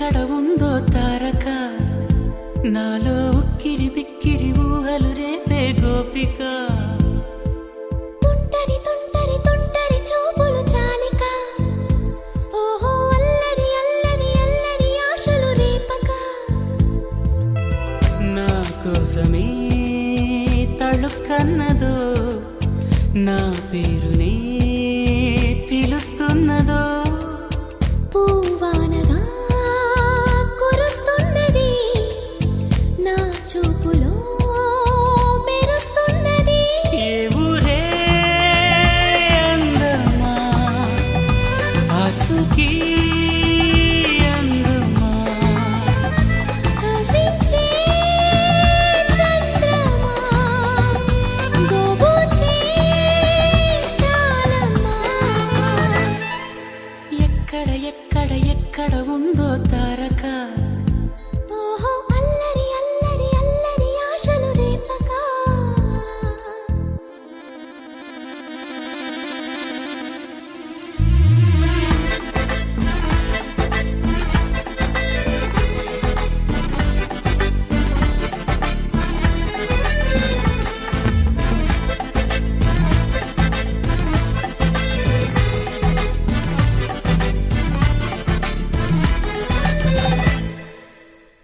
ఎక్కడ ఉందో తారక నాలో ఉక్కిరి బిక్కిరి ఊహలు రేపే గోపిక తుంటరి తుంటరి తుంటరి చూపులు చాలిక ఓహో అల్లరి అల్లరి అల్లరి ఆశలు రేపక నా కోసమే తళుక్కన్నదో నా పేరునే పిలుస్తున్నదో పూవానగా కురుస్తున్నది నా చూపులో మెరుస్తున్నది ఏ ఊరే అందమా ఆచూకీ అందమా కవ్వించే చంద్రమా గోబూచే చాలమ్మా ఎక్కడ ఎక్కడ ఎక్కడ ఉందో తారక ఓహో అల్లరి అల్లరి అల్లరి ఆశలు రేపక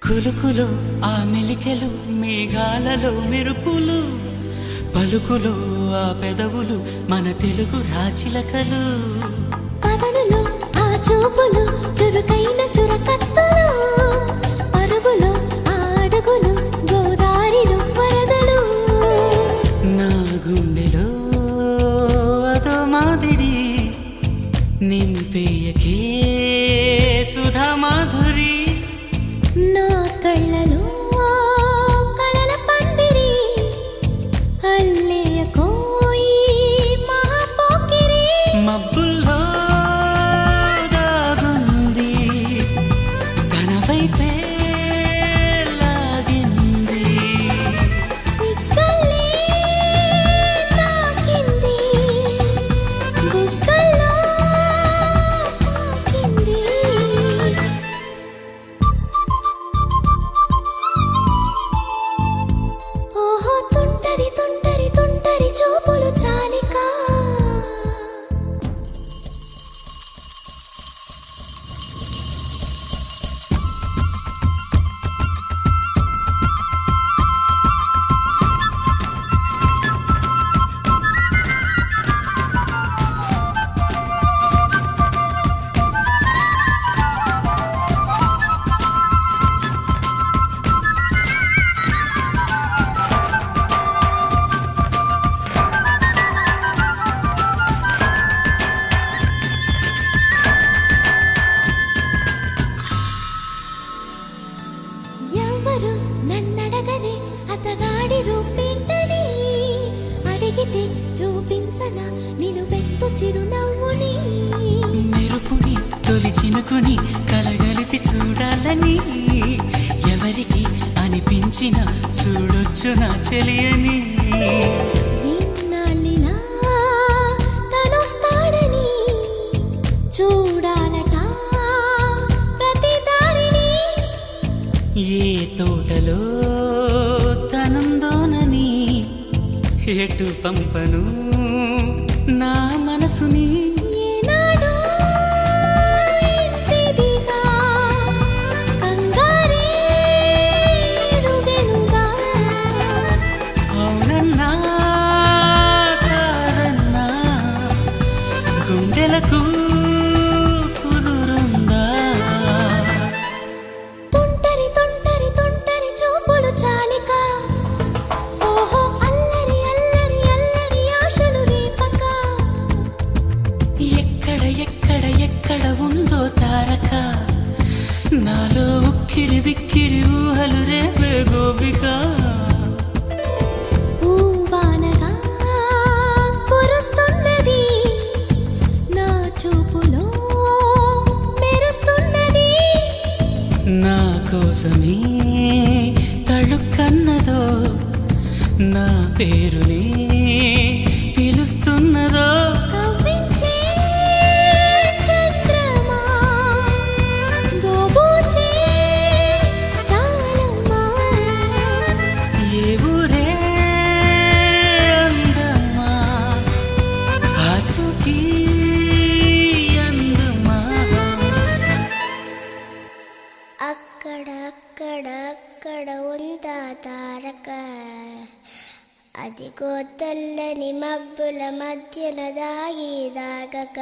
కులుకులు ఆ మెలికెలు మేఘాలలో మెరుపులు పలుకులు ఆ పెదవులు మన తెలుగు రాచిలకలు పదనులు ఆ చూపులు చురుకైన చురకత్తులు పరుగులు ఆ అడుగులు గోదారిలు వరదలు నా గుండెలో అదో మాదిరి నింపేయకే సుధా మాధురి నా కళ్ళలో కళల పందిరి అల్లేయ కోయి మహాపోకిరి మబ్బుల్లో దాగుంది తన వైపే లాగింది సిగ్గల్లే తాకింది బుగ్గల్లో తాకింది ఓహో తుంటరి తుంటరి తుంటరి చూపులు చాలిక ఎవరు నన్నడగని అతగాడి రూపేంటని అడిగితే చూపించన నిలువెత్తు చిరునవ్వుని మెరుపుని తొలి చినుకుని కలగలిపి చూడాలని ఎవరికి అనిపించిన చూడొచ్చు నా చెలియని ఇన్నాళ్ళిలా తనొస్తాడని చూడాలట ప్రతి దారిని ఏ తోటలో తనందోనని ఎటు పంపను నా మనసుని ఏనాడో ఇంతిదిగా కంగారే రుదెనుగా అవునన్నా కాదన్నా గుండెలకు కుదురుందా తుంటరి తుంటరి తుంటరి చూపులు చాలిక ఓహో అల్లరి అల్లరి అల్లరి ఆశలు రేపక ఎక్కడ ఎక్కడ ఎక్కడ ఉందో తారక నాలో ఉక్కిరి బిక్కిరి ఊహలు రేపే గోపిక పూవానగా కురుస్తున్నది నా చూపులో మెరుస్తున్నది నా కోసమే తళుక్కన్నదో నా పేరునే పిలుస్తున్నదో కవ్వించే చంద్రమా దోబూచే అదిగో తెల్లని మబ్బుల మధ్యన దాగి దాగక